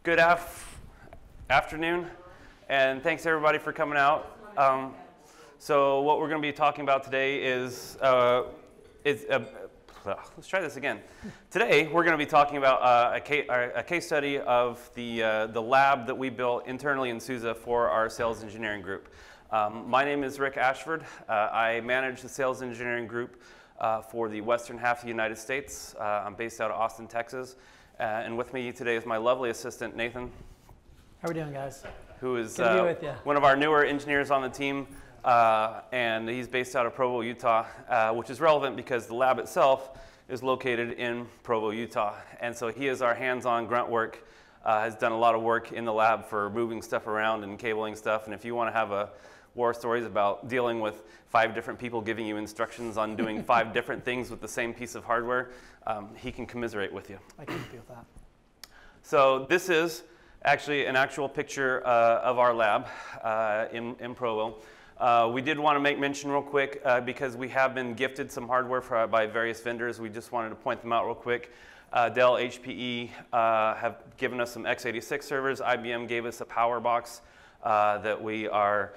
Good afternoon, and thanks everybody for coming out. So what we're going to be talking about today is, let's try this again. Today we're going to be talking about a case study of the lab that we built internally in SUSE for our sales engineering group. My name is Rick Ashford. I manage the sales engineering group for the western half of the United States. I'm based out of Austin, Texas. And with me today is my lovely assistant, Nathan. How are we doing, guys? Who is Good to be with you. One of our newer engineers on the team. And he's based out of Provo, Utah, which is relevant because the lab itself is located in Provo, Utah. And so he is our hands-on grunt work, has done a lot of work in the lab for moving stuff around and cabling stuff. And if you want to have war stories about dealing with 5 different people giving you instructions on doing 5 different things with the same piece of hardware, he can commiserate with you. I can help you with that. So this is actually an actual picture of our lab in Provo. We did want to make mention real quick because we have been gifted some hardware by various vendors. We just wanted to point them out real quick. Dell, HPE have given us some x86 servers. IBM gave us a power box that we are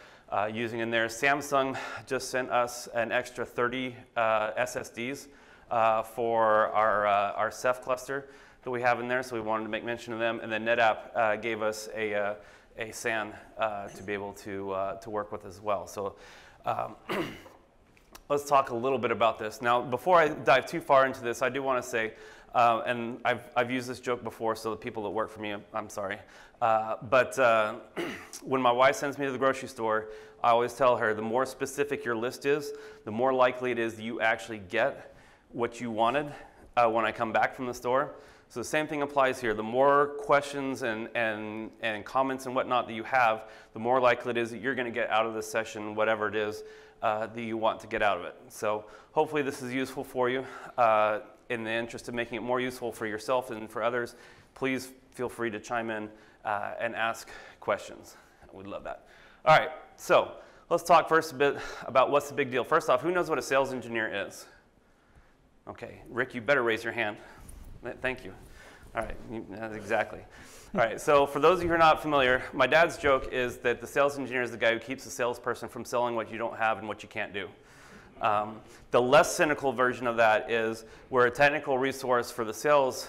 using in there. Samsung just sent us an extra 30 SSDs for our Ceph cluster that we have in there, so we wanted to make mention of them. And then NetApp gave us a SAN to be able to work with as well. So let's talk a little bit about this. Now, before I dive too far into this, I do want to say, and I've used this joke before, so the people that work for me, I'm sorry. But when my wife sends me to the grocery store, I always tell her the more specific your list is, the more likely it is that you actually get what you wanted when I come back from the store. So the same thing applies here. The more questions and comments and whatnot that you have, the more likely it is that you're going to get out of this session whatever it is that you want to get out of it. So hopefully this is useful for you. In the interest of making it more useful for yourself and for others, please feel free to chime in and ask questions. We'd love that. All right, so let's talk first a bit about what's the big deal. First off, who knows what a sales engineer is? Okay, Rick, you better raise your hand. Thank you. All right, exactly. All right, so for those of you who are not familiar, my dad's joke is that the sales engineer is the guy who keeps the salesperson from selling what you don't have and what you can't do. The less cynical version of that is we're a technical resource for the sales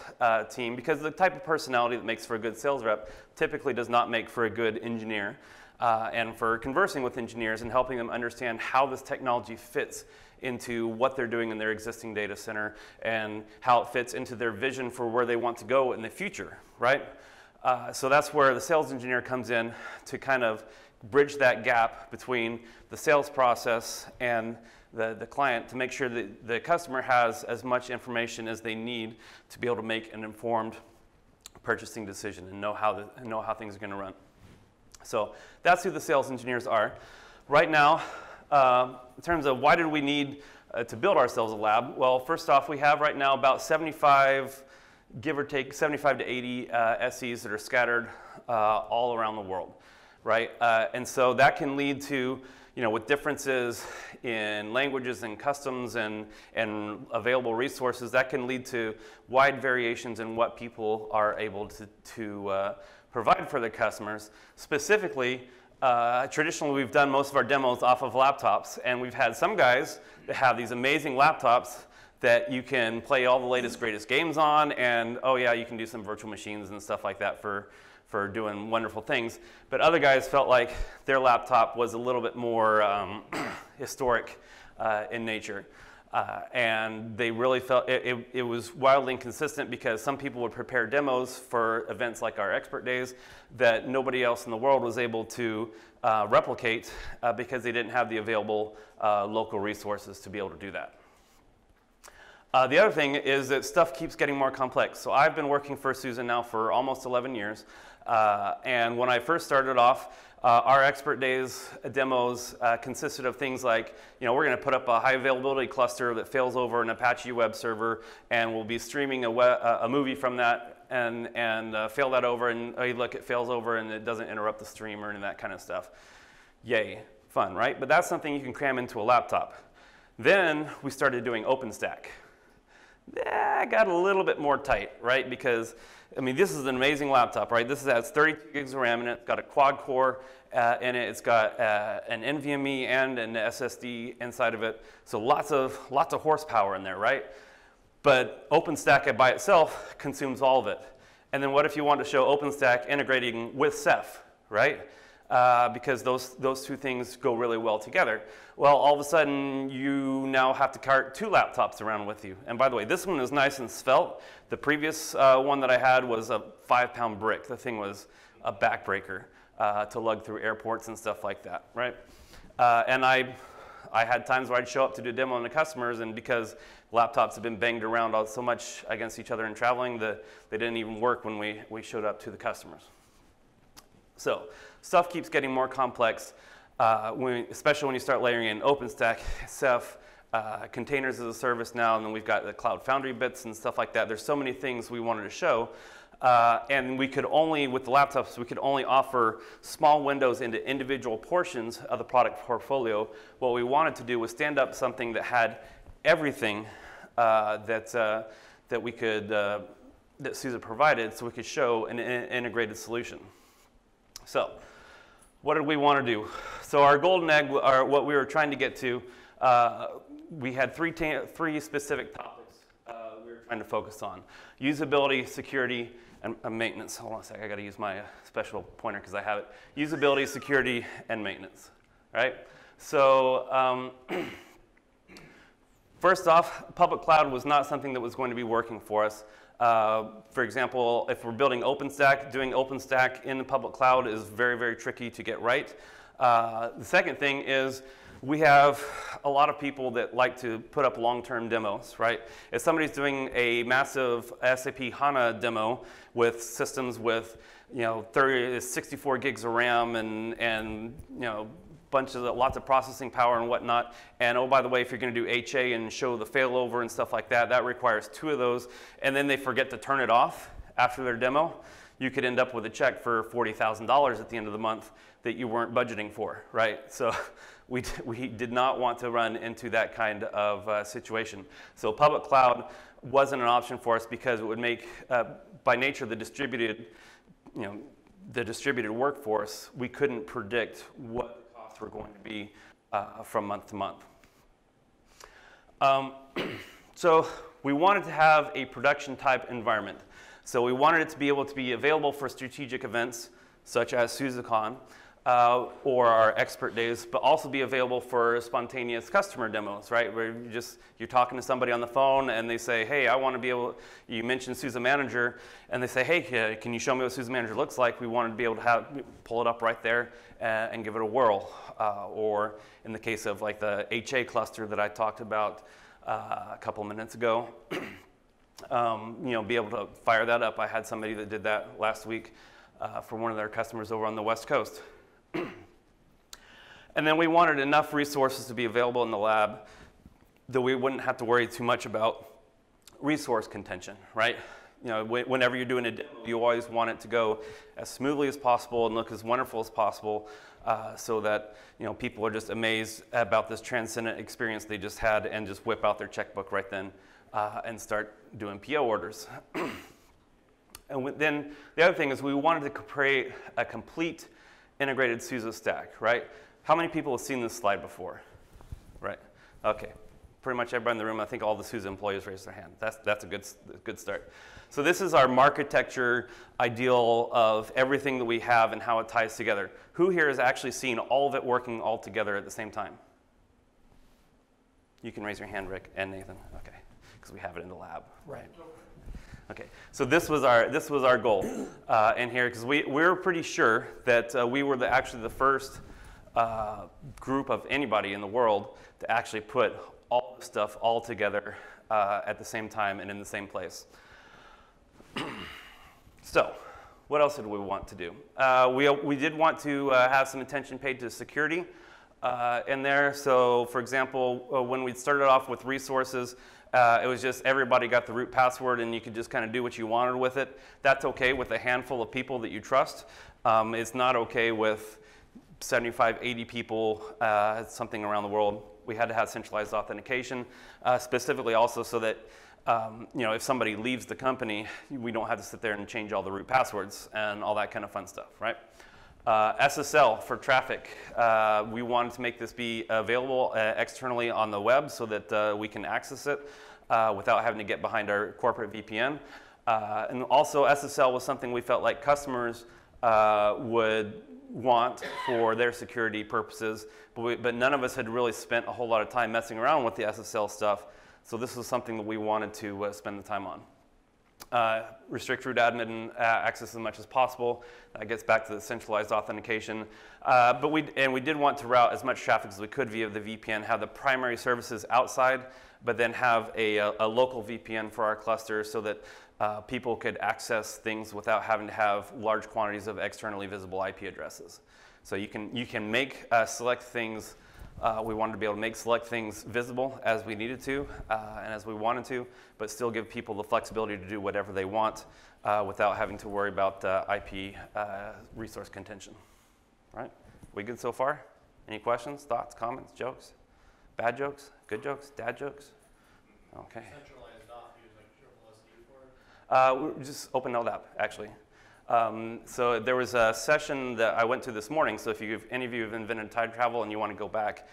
team because the type of personality that makes for a good sales rep typically does not make for a good engineer. And for conversing with engineers and helping them understand how this technology fits into what they're doing in their existing data center and how it fits into their vision for where they want to go in the future, right? So that's where the sales engineer comes in to kind of bridge that gap between the sales process and the client to make sure that the customer has as much information as they need to be able to make an informed purchasing decision and know how things are going to run. So that's who the sales engineers are. Right now, in terms of why did we need to build ourselves a lab? Well, first off, we have right now about 75, give or take 75 to 80 SEs that are scattered all around the world, right? And so that can lead to, with differences in languages and customs and available resources, that can lead to wide variations in what people are able to provide for their customers. Specifically, traditionally we've done most of our demos off of laptops, and we've had some guys that have these amazing laptops that you can play all the latest, greatest games on, and oh yeah, you can do some virtual machines and stuff like that for doing wonderful things. But other guys felt like their laptop was a little bit more historic in nature. And they really felt it was wildly inconsistent because some people would prepare demos for events like our expert days that nobody else in the world was able to replicate because they didn't have the available local resources to be able to do that. The other thing is that stuff keeps getting more complex. So I've been working for SUSE now for almost 11 years. And when I first started off, our expert days demos consisted of things like, we're going to put up a high availability cluster that fails over an Apache web server, and we'll be streaming a movie from that and fail that over, and oh, look, it fails over and it doesn't interrupt the stream or any of that kind of stuff. Yay, fun, right? But that's something you can cram into a laptop. Then we started doing OpenStack. got a little bit more tight, right? Because, I mean, this is an amazing laptop, right? This has 32 gigs of RAM in it. It's got a quad core in it. It's got an NVMe and an SSD inside of it. So lots of horsepower in there, right? But OpenStack by itself consumes all of it. And then what if you want to show OpenStack integrating with Ceph, right? Because those two things go really well together. Well, all of a sudden, you now have to cart 2 laptops around with you. And by the way, this one is nice and svelte. The previous one that I had was a 5-pound brick. The thing was a backbreaker to lug through airports and stuff like that, right? And I had times where I'd show up to do a demo on the customers, and because laptops have been banged around so much against each other in traveling, they didn't even work when we showed up to the customers. So stuff keeps getting more complex, especially when you start layering in OpenStack, Ceph, containers as a service now, and then we've got the Cloud Foundry bits and stuff like that. There's so many things we wanted to show, and we could only, with the laptops, we could only offer small windows into individual portions of the product portfolio. What we wanted to do was stand up something that had everything that SUSE provided, so we could show an integrated solution. So what did we want to do? So our golden egg, or what we were trying to get to, we had three specific topics we were trying to focus on: usability, security, and maintenance. Hold on a sec, I got to use my special pointer because I have it. Usability, security, and maintenance, right? So first off, public cloud was not something that was going to be working for us. For example, if we're building OpenStack, doing OpenStack in the public cloud is very, very tricky to get right. The second thing is we have a lot of people that like to put up long-term demos, right? If somebody's doing a massive SAP HANA demo with systems with 64 gigs of RAM and lots of processing power and whatnot, and oh, by the way, if you're going to do HA and show the failover and stuff like that, that requires 2 of those, and then they forget to turn it off after their demo, you could end up with a check for $40,000 at the end of the month that you weren't budgeting for, right? So we did not want to run into that kind of situation. So public cloud wasn't an option for us because it would make, by nature, the distributed workforce, we couldn't predict what were going to be from month to month. So we wanted to have a production type environment. So we wanted it to be able to be available for strategic events such as SUSECON or our expert days, but also be available for spontaneous customer demos, right? Where you're talking to somebody on the phone and they say, hey, I want to be able, you mentioned SUSE Manager, and they say, hey, can you show me what SUSE Manager looks like? We wanted to be able to pull it up right there and give it a whirl. Or in the case of like the HA cluster that I talked about a couple minutes ago, be able to fire that up. I had somebody that did that last week for one of their customers over on the West Coast. And then we wanted enough resources to be available in the lab that we wouldn't have to worry too much about resource contention, right? Whenever you're doing a demo, you always want it to go as smoothly as possible and look as wonderful as possible, so that people are just amazed about this transcendent experience they just had and just whip out their checkbook right then and start doing PO orders. And then the other thing is we wanted to create a complete integrated SUSE stack, right? How many people have seen this slide before? Right, okay. Pretty much everybody in the room, I think all the SUSE employees raised their hand. That's a good start. So this is our architecture ideal of everything that we have and how it ties together. Who here has actually seen all of it working all together at the same time? You can raise your hand, Rick and Nathan. Okay, because we have it in the lab. Right. Okay, so this was our goal in here, because we were pretty sure that we were actually the first group of anybody in the world to actually put all the stuff all together at the same time and in the same place. So, what else did we want to do? We did want to have some attention paid to security in there. So, for example, when we started off with resources, it was just everybody got the root password and you could just kind of do what you wanted with it. That's okay with a handful of people that you trust. It's not okay with 75, 80 people, something around the world. we had to have centralized authentication, specifically also so that if somebody leaves the company, we don't have to sit there and change all the root passwords and all that kind of fun stuff, right? SSL for traffic. We wanted to make this be available externally on the web so that we can access it without having to get behind our corporate VPN. And also SSL was something we felt like customers would want for their security purposes, but none of us had really spent a whole lot of time messing around with the SSL stuff. So this was something that we wanted to spend the time on. Restrict root admin access as much as possible. That gets back to the centralized authentication. But we did want to route as much traffic as we could via the VPN, have the primary services outside, but then have a local VPN for our cluster so that people could access things without having to have large quantities of externally visible IP addresses. So you can make select things. We wanted to be able to make select things visible as we needed to and as we wanted to, but still give people the flexibility to do whatever they want without having to worry about IP resource contention. Right? We good so far? Any questions, thoughts, comments, jokes? Bad jokes? Good jokes? Dad jokes? Okay. Centralized auth, use like SSD for it? We just open LDAP, actually. So there was a session that I went to this morning. So if any of you have invented time travel and you want to go back,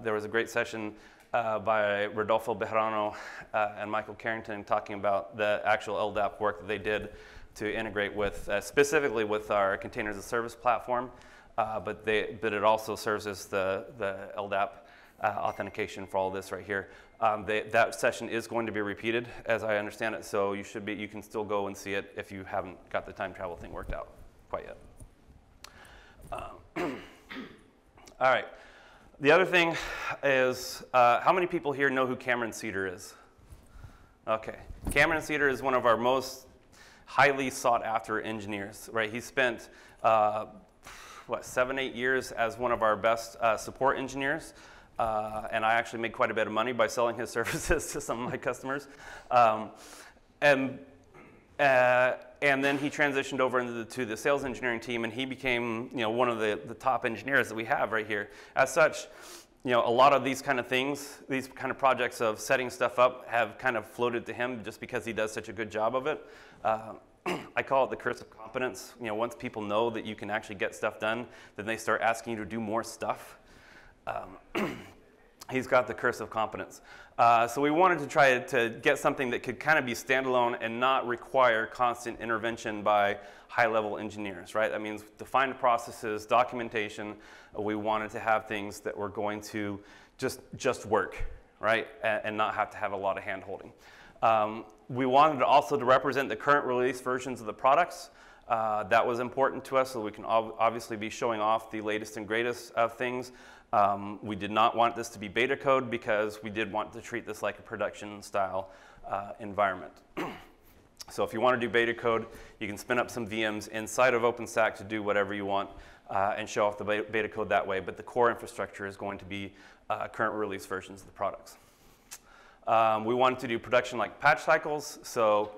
there was a great session by Rodolfo Bejarano and Michael Carrington talking about the actual LDAP work that they did to integrate with, specifically with our containers as a service platform, but it also serves as the LDAP authentication for all this right here. That session is going to be repeated, as I understand it, so you can still go and see it if you haven't got the time travel thing worked out quite yet. All right. The other thing is, how many people here know who Cameron Cedar is? Okay. Cameron Cedar is one of our most highly sought after engineers, right? He spent, 7-8 years as one of our best support engineers. And I actually made quite a bit of money by selling his services to some of my customers. And then he transitioned over into the sales engineering team, and he became one of the top engineers that we have right here. As such, a lot of these kind of things, these kind of projects of setting stuff up have kind of floated to him just because he does such a good job of it. I call it the curse of competence. Once people know that you can actually get stuff done, then they start asking you to do more stuff. He's got the curse of competence. So we wanted to try to get something that could kind of be standalone and not require constant intervention by high-level engineers, right? That means defined processes, documentation. We wanted to have things that were going to just work, right? And not have to have a lot of hand-holding. We wanted also to represent the current release versions of the products. That was important to us, so we can obviously be showing off the latest and greatest of things. We did not want this to be beta code because we did want to treat this like a production style environment. So if you want to do beta code, you can spin up some VMs inside of OpenStack to do whatever you want and show off the beta code that way, but the core infrastructure is going to be current release versions of the products. We wanted to do production-like patch cycles, so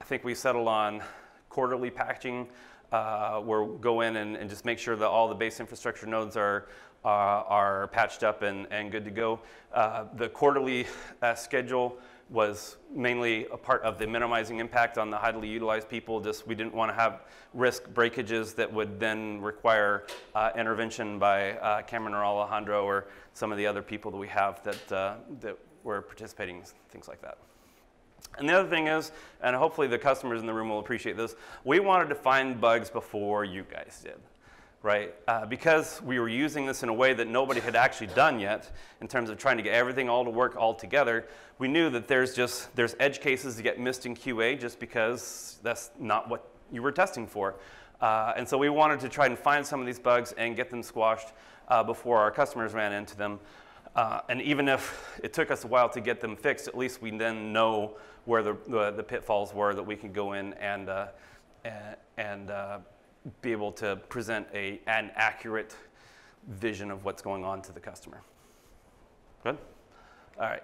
I think we settled on quarterly patching, where we'll go in and just make sure that all the base infrastructure nodes are patched up and good to go. The quarterly schedule was mainly a part of the minimizing impact on the highly utilized people. We didn't want to have risk breakages that would then require intervention by Cameron or Alejandro or some of the other people that we have that were participating, things like that. And the other thing is, and hopefully the customers in the room will appreciate this, we wanted to find bugs before you guys did, right? Because we were using this in a way that nobody had actually done yet in terms of trying to get everything all to work all together, we knew that there's edge cases that get missed in QA just because that's not what you were testing for. And so we wanted to try and find some of these bugs and get them squashed before our customers ran into them. And even if it took us a while to get them fixed, at least we then know where the pitfalls were that we can go in and be able to present an accurate vision of what's going on to the customer. Good? All right.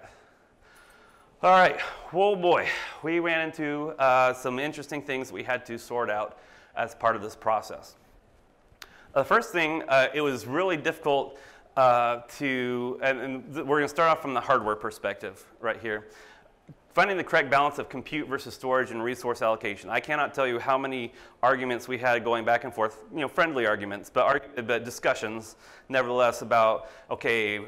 All right. Whoa, boy. We ran into some interesting things we had to sort out as part of this process. The first thing, it was really difficult and we're going to start off from the hardware perspective right here. Finding the correct balance of compute versus storage and resource allocation. I cannot tell you how many arguments we had going back and forth, friendly arguments, but discussions nevertheless about, okay,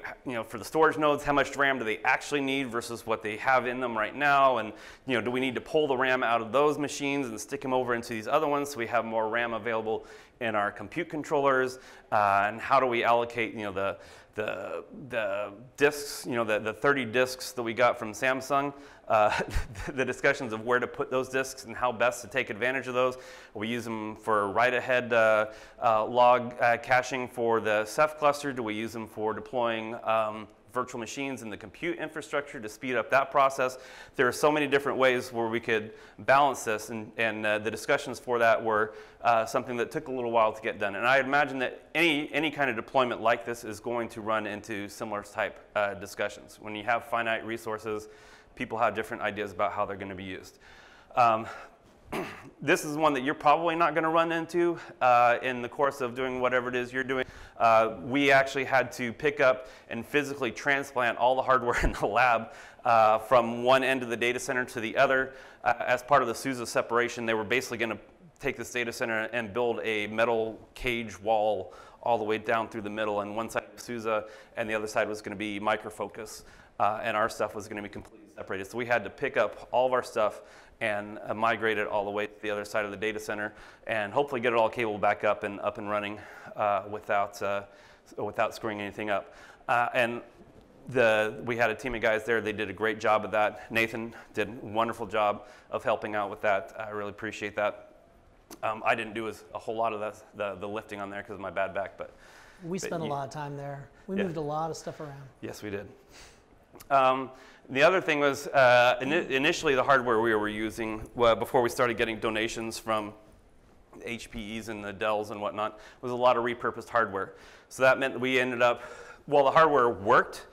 for the storage nodes, how much RAM do they actually need versus what they have in them right now? And, do we need to pull the RAM out of those machines and stick them over into these other ones so we have more RAM available in our compute controllers? And how do we allocate, the disks, the 30 disks that we got from Samsung, the discussions of where to put those disks and how best to take advantage of those. We use them for write-ahead log caching for the Ceph cluster. Do we use them for deploying virtual machines in the compute infrastructure to speed up that process? There are so many different ways where we could balance this, and the discussions for that were something that took a little while to get done. And I imagine that any kind of deployment like this is going to run into similar type discussions. When you have finite resources, people have different ideas about how they're going to be used. This is one that you're probably not going to run into in the course of doing whatever it is you're doing. We actually had to pick up and physically transplant all the hardware in the lab from one end of the data center to the other. As part of the SUSE separation, they were basically going to take this data center and build a metal cage wall all the way down through the middle, and one side was SUSE and the other side was going to be Micro Focus, and our stuff was going to be completely separated. So we had to pick up all of our stuff and migrate it all the way to the other side of the data center, and hopefully get it all cabled back up and running without screwing anything up. We had a team of guys there. They did a great job of that. Nathan did a wonderful job of helping out with that. I really appreciate that. I didn't do a whole lot of the lifting on there because of my bad back, but we spent a lot of time there. We moved a lot of stuff around. Yes, we did. The other thing was, initially the hardware we were using, before we started getting donations from HPEs and the Dells and whatnot, was a lot of repurposed hardware. So that meant that we ended up, while the hardware worked,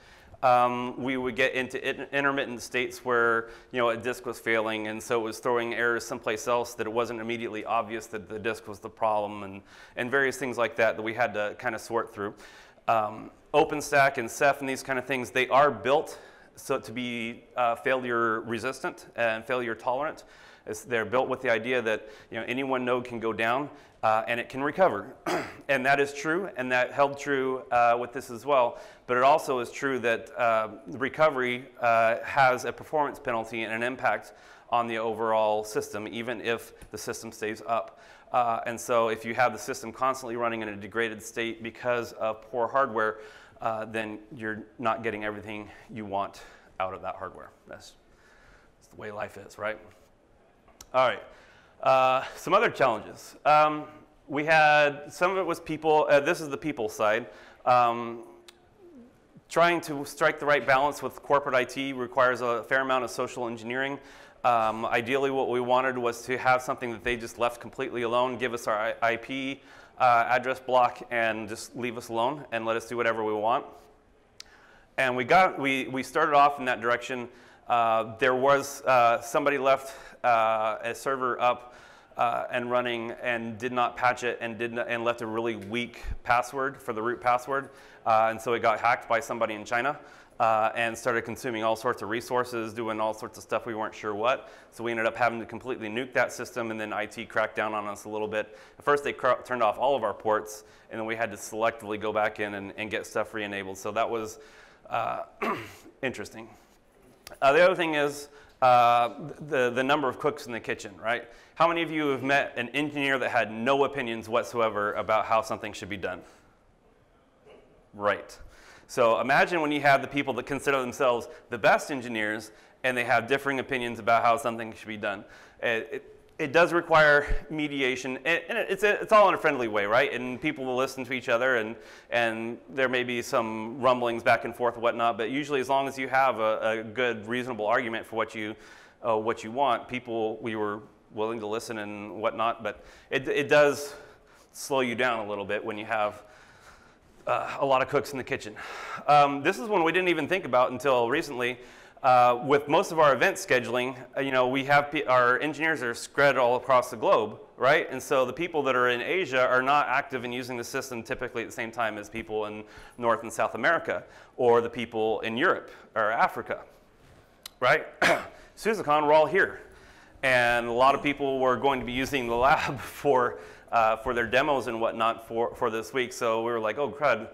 we would get into intermittent states where a disk was failing, and so it was throwing errors someplace else that it wasn't immediately obvious that the disk was the problem, and various things like that we had to kind of sort through. OpenStack and Ceph and these kind of things, they are built so to be failure resistant and failure tolerant. They're built with the idea that any one node can go down and it can recover. And that is true, and that held true with this as well. But it also is true that recovery has a performance penalty and an impact on the overall system, even if the system stays up. And so if you have the system constantly running in a degraded state because of poor hardware, then you're not getting everything you want out of that hardware. That's the way life is, right? All right, some other challenges. We had, some of it was people, this is the people side. Trying to strike the right balance with corporate IT requires a fair amount of social engineering. Ideally, what we wanted was to have something that they just left completely alone, give us our IP address block, and just leave us alone and let us do whatever we want. And we started off in that direction. There was somebody left a server up and running and did not patch it and left a really weak password for the root password. And so it got hacked by somebody in China. And started consuming all sorts of resources, doing all sorts of stuff we weren't sure what. So we ended up having to completely nuke that system, and then IT cracked down on us a little bit. At first they turned off all of our ports, and then we had to selectively go back in and get stuff re-enabled. So that was interesting. The other thing is the number of cooks in the kitchen, right? How many of you have met an engineer that had no opinions whatsoever about how something should be done? Right. So imagine when you have the people that consider themselves the best engineers and they have differing opinions about how something should be done. It does require mediation, and it's all in a friendly way, right? And people will listen to each other, and there may be some rumblings back and forth and whatnot, but usually as long as you have a good, reasonable argument for what you want, we were willing to listen and whatnot, but it does slow you down a little bit when you have a lot of cooks in the kitchen. This is one we didn't even think about until recently. With most of our event scheduling, we have our engineers are spread all across the globe, right? And so the people that are in Asia are not active in using the system typically at the same time as people in North and South America, or the people in Europe or Africa, right? SUSECON, we're all here. And a lot of people were going to be using the lab for their demos and whatnot for this week. So we were like, oh crud,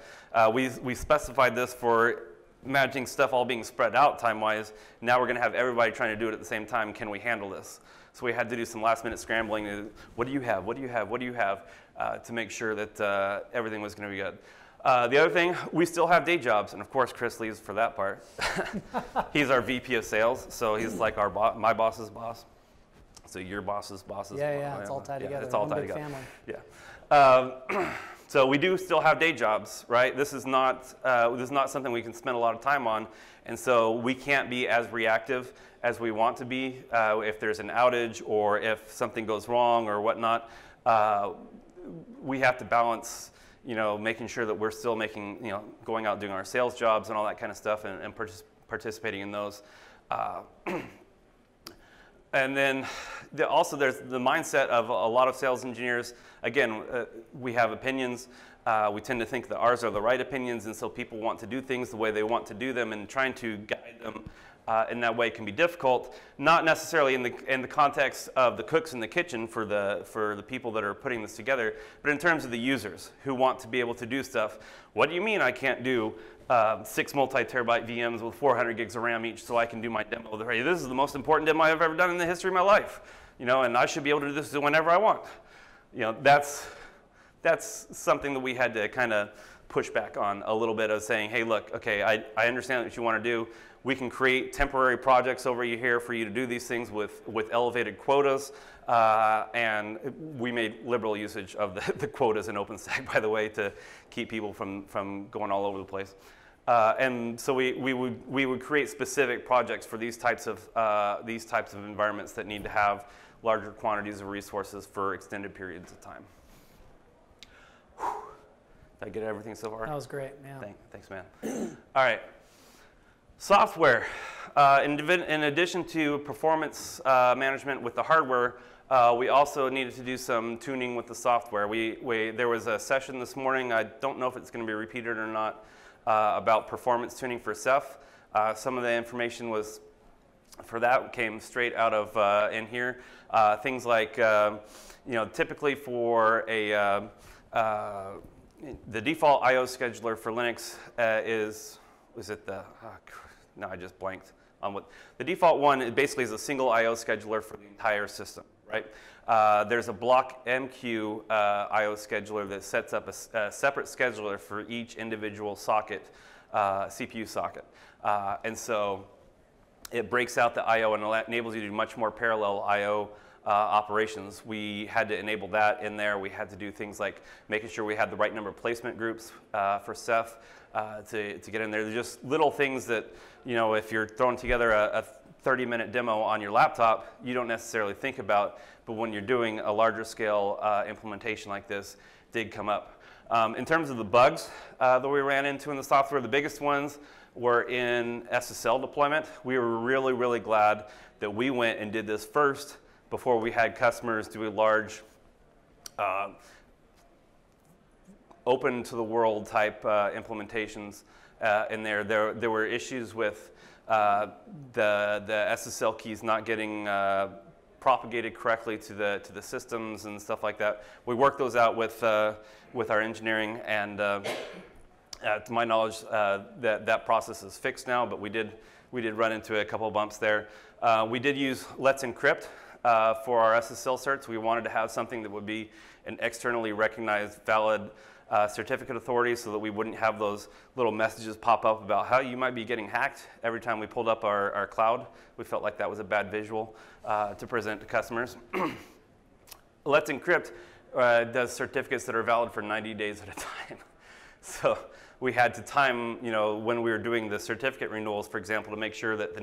we specified this for managing stuff all being spread out time-wise. Now we're going to have everybody trying to do it at the same time. Can we handle this? So we had to do some last-minute scrambling. What do you have? What do you have? What do you have? To make sure that everything was going to be good. The other thing, we still have day jobs, and of course Chris leaves for that part. He's our VP of sales, so he's like my boss's boss. So your boss's boss's boss. Yeah, it's all tied together. It's all tied big together. Family. Yeah. So we do still have day jobs, right? This is not something we can spend a lot of time on, and so we can't be as reactive as we want to be if there's an outage or if something goes wrong or whatnot. We have to balance, making sure that we're still making, going out doing our sales jobs and all that kind of stuff and participating in those. And then also there's the mindset of a lot of sales engineers. Again, we have opinions. We tend to think that ours are the right opinions, and so people want to do things the way they want to do them, and trying to guide them in that way can be difficult. Not necessarily in the context of the cooks in the kitchen for the people that are putting this together, but in terms of the users who want to be able to do stuff. What do you mean I can't do 6 multi-terabyte VMs with 400 gigs of RAM each so I can do my demo? This is the most important demo I've ever done in the history of my life, and I should be able to do this whenever I want. That's something that we had to kind of push back on a little bit of saying, hey, look, okay, I understand what you want to do. We can create temporary projects over here for you to do these things with elevated quotas, and we made liberal usage of the quotas in OpenStack, by the way, to keep people from going all over the place. And so we would create specific projects for these types of environments that need to have larger quantities of resources for extended periods of time. Whew. Did I get everything so far? That was great, yeah. Thanks, man. All right. Software. In addition to performance management with the hardware, we also needed to do some tuning with the software. There was a session this morning, I don't know if it's going to be repeated or not, about performance tuning for Ceph. Some of the information for that came straight out of in here. Things like, typically for the default I/O scheduler for Linux no, I just blanked on what the default one. It basically is a single I/O scheduler for the entire system, right? There's a block MQ I/O scheduler that sets up a separate scheduler for each individual socket, CPU socket, and so it breaks out the I/O and enables you to do much more parallel I/O operations. We had to enable that in there. We had to do things like making sure we had the right number of placement groups for Ceph to get in there. They're just little things that, if you're throwing together a 30-minute demo on your laptop, you don't necessarily think about, but when you're doing a larger scale implementation like this, did come up. In terms of the bugs that we ran into in the software, the biggest ones were in SSL deployment. We were really, really glad that we went and did this first before we had customers do a large open to the world type implementations in there. There were issues with the SSL keys not getting propagated correctly to the systems and stuff like that. We worked those out with our engineering, and to my knowledge, that process is fixed now. But we did run into a couple of bumps there. We did use Let's Encrypt for our SSL certs. We wanted to have something that would be an externally recognized valid certificate authority, so that we wouldn't have those little messages pop up about how you might be getting hacked every time we pulled up our cloud. We felt like that was a bad visual to present to customers. Let's Encrypt does certificates that are valid for 90 days at a time. So we had to time, when we were doing the certificate renewals, for example, to make sure that the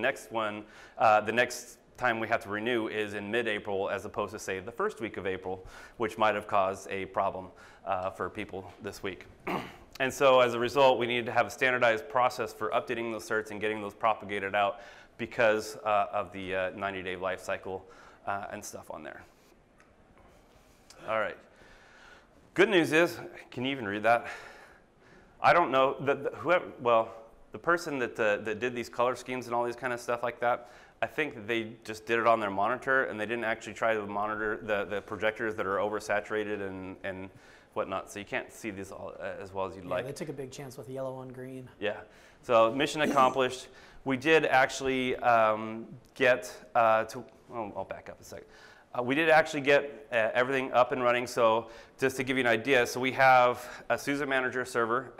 next time we have to renew is in mid-April, as opposed to, say, the first week of April, which might have caused a problem for people this week. And so as a result, we needed to have a standardized process for updating those certs and getting those propagated out because of the 90-day life cycle and stuff on there. All right. Good news is, can you even read that? I don't know, the person that did these color schemes and all these kind of stuff like that, I think that they just did it on their monitor and they didn't actually try to monitor the projectors that are oversaturated and whatnot, so you can't see this all as well as you'd like. They took a big chance with yellow on green. Yeah, so mission accomplished. We did actually get I'll back up a second. We did actually get everything up and running, so just to give you an idea, so we have a SUSE Manager server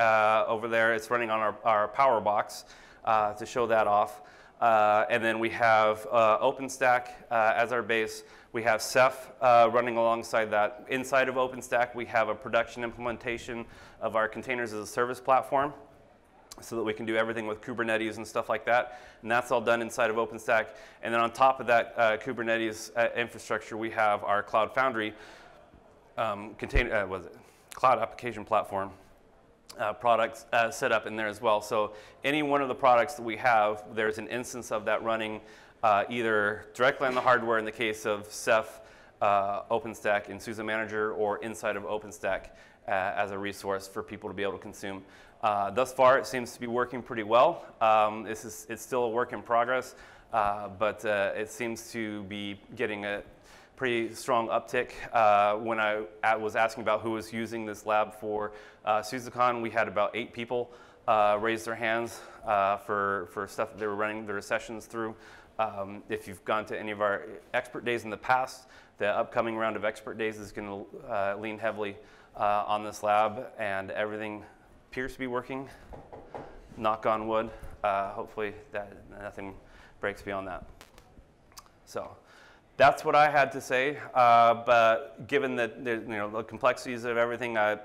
over there. It's running on our power box to show that off. And then we have OpenStack as our base. We have Ceph running alongside that. Inside of OpenStack, we have a production implementation of our containers as a service platform, so that we can do everything with Kubernetes and stuff like that. And that's all done inside of OpenStack. And then on top of that Kubernetes infrastructure, we have our Cloud Foundry Cloud Application Platform products set up in there as well. So any one of the products that we have, there's an instance of that running either directly on the hardware in the case of Ceph, OpenStack, and SUSE Manager, or inside of OpenStack as a resource for people to be able to consume. Thus far, it seems to be working pretty well. It's still a work in progress, but it seems to be getting a pretty strong uptick. When I was asking about who was using this lab for SUSECON, we had about 8 people raise their hands for stuff that they were running their sessions through. If you've gone to any of our expert days in the past, the upcoming round of expert days is going to lean heavily on this lab, and everything appears to be working. Knock on wood. Hopefully that nothing breaks beyond that. So that's what I had to say. But given that the complexities of everything, I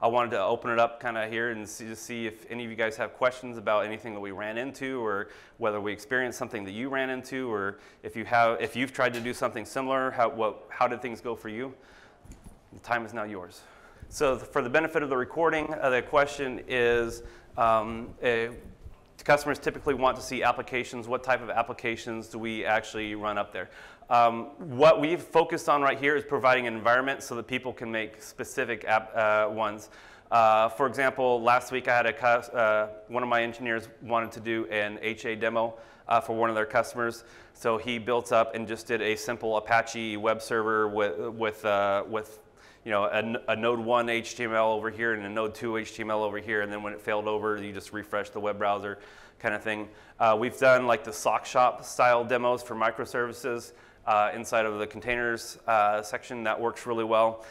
wanted to open it up kind of here and see if any of you guys have questions about anything that we ran into, or whether we experienced something that you ran into, or if you've tried to do something similar, how did things go for you? The time is now yours. So for the benefit of the recording, the question is, customers typically want to see applications. What type of applications do we actually run up there? What we've focused on right here is providing an environment so that people can make specific ones. For example, last week I had one of my engineers wanted to do an HA demo for one of their customers. So he built up and just did a simple Apache web server with a node 1 HTML over here and a node 2 HTML over here, and then when it failed over, you just refresh the web browser kind of thing. We've done like the sock shop style demos for microservices inside of the containers section. That works really well.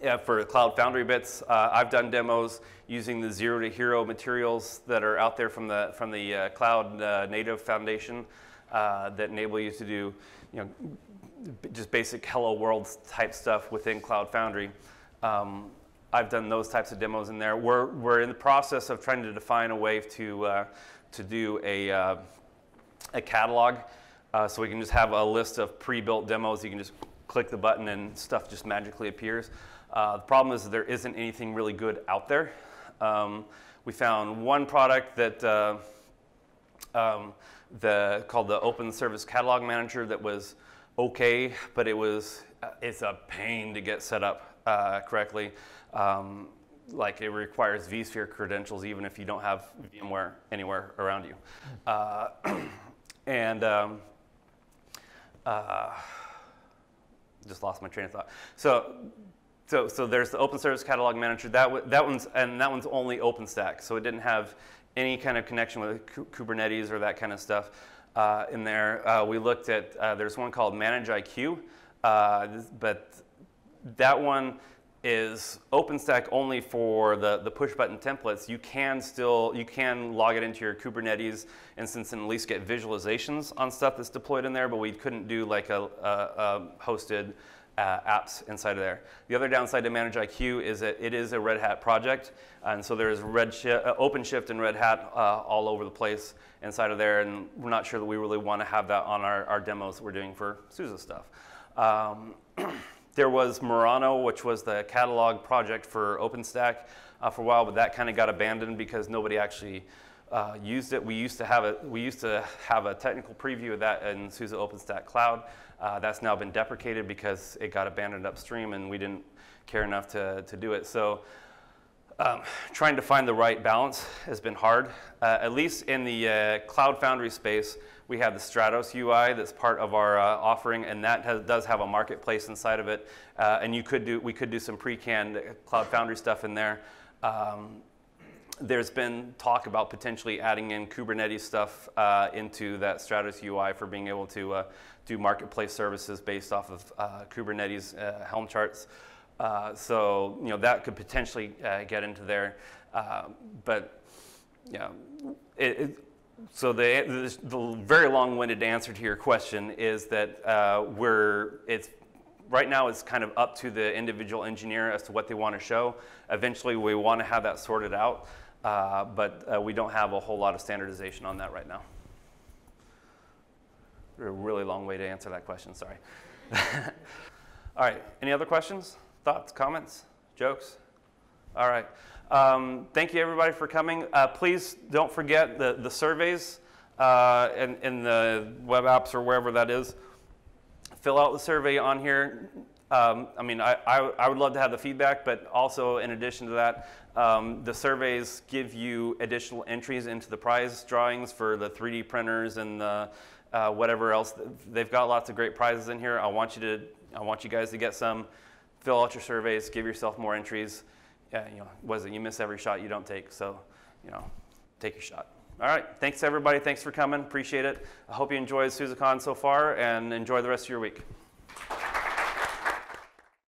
Yeah, for Cloud Foundry bits, I've done demos using the zero to hero materials that are out there from the Cloud Native Foundation that enable you to do, just basic hello world type stuff within Cloud Foundry. I've done those types of demos in there. We're in the process of trying to define a way to do a catalog, so we can just have a list of pre-built demos. You can just click the button and stuff just magically appears. The problem is that there isn't anything really good out there. We found one product that called the Open Service Catalog Manager that was okay, but it's a pain to get set up correctly. Like it requires vSphere credentials even if you don't have VMware anywhere around you. Just lost my train of thought. So there's the Open Service Catalog Manager. That one's only OpenStack, so it didn't have any kind of connection with Kubernetes or that kind of stuff. In there, we looked at, there's one called Manage IQ, but that one is OpenStack only for the push button templates. You can log it into your Kubernetes instance and at least get visualizations on stuff that's deployed in there, but we couldn't do like a hosted apps inside of there. The other downside to Manage IQ is that it is a Red Hat project, and so there's OpenShift and Red Hat all over the place inside of there, and we're not sure that we really want to have that on our demos that we're doing for SUSE stuff. There was Murano, which was the catalog project for OpenStack for a while, but that kind of got abandoned because nobody actually used it. We used to have a technical preview of that in SUSE OpenStack Cloud. That's now been deprecated because it got abandoned upstream, and we didn't care enough to do it. So trying to find the right balance has been hard. At least in the Cloud Foundry space, we have the Stratos UI that's part of our offering, and that does have a marketplace inside of it. And we could do some pre-canned Cloud Foundry stuff in there. There's been talk about potentially adding in Kubernetes stuff into that Stratos UI for being able to do marketplace services based off of Kubernetes Helm charts. So that could potentially get into there, but so the very long-winded answer to your question is that right now it's kind of up to the individual engineer as to what they want to show. Eventually we want to have that sorted out, but we don't have a whole lot of standardization on that right now. A really long way to answer that question, sorry. All right, any other questions, thoughts, comments, jokes? All right. Thank you everybody for coming. Please don't forget the surveys in the web apps or wherever that is. Fill out the survey on here. I mean, I would love to have the feedback, but also in addition to that, the surveys give you additional entries into the prize drawings for the 3D printers and the whatever else. They've got lots of great prizes in here. I want you guys to get some. Fill out your surveys, give yourself more entries. Yeah, you miss every shot you don't take, so take your shot. All right, thanks everybody. Thanks for coming. Appreciate it. I hope you enjoyed SUSECON so far, and enjoy the rest of your week.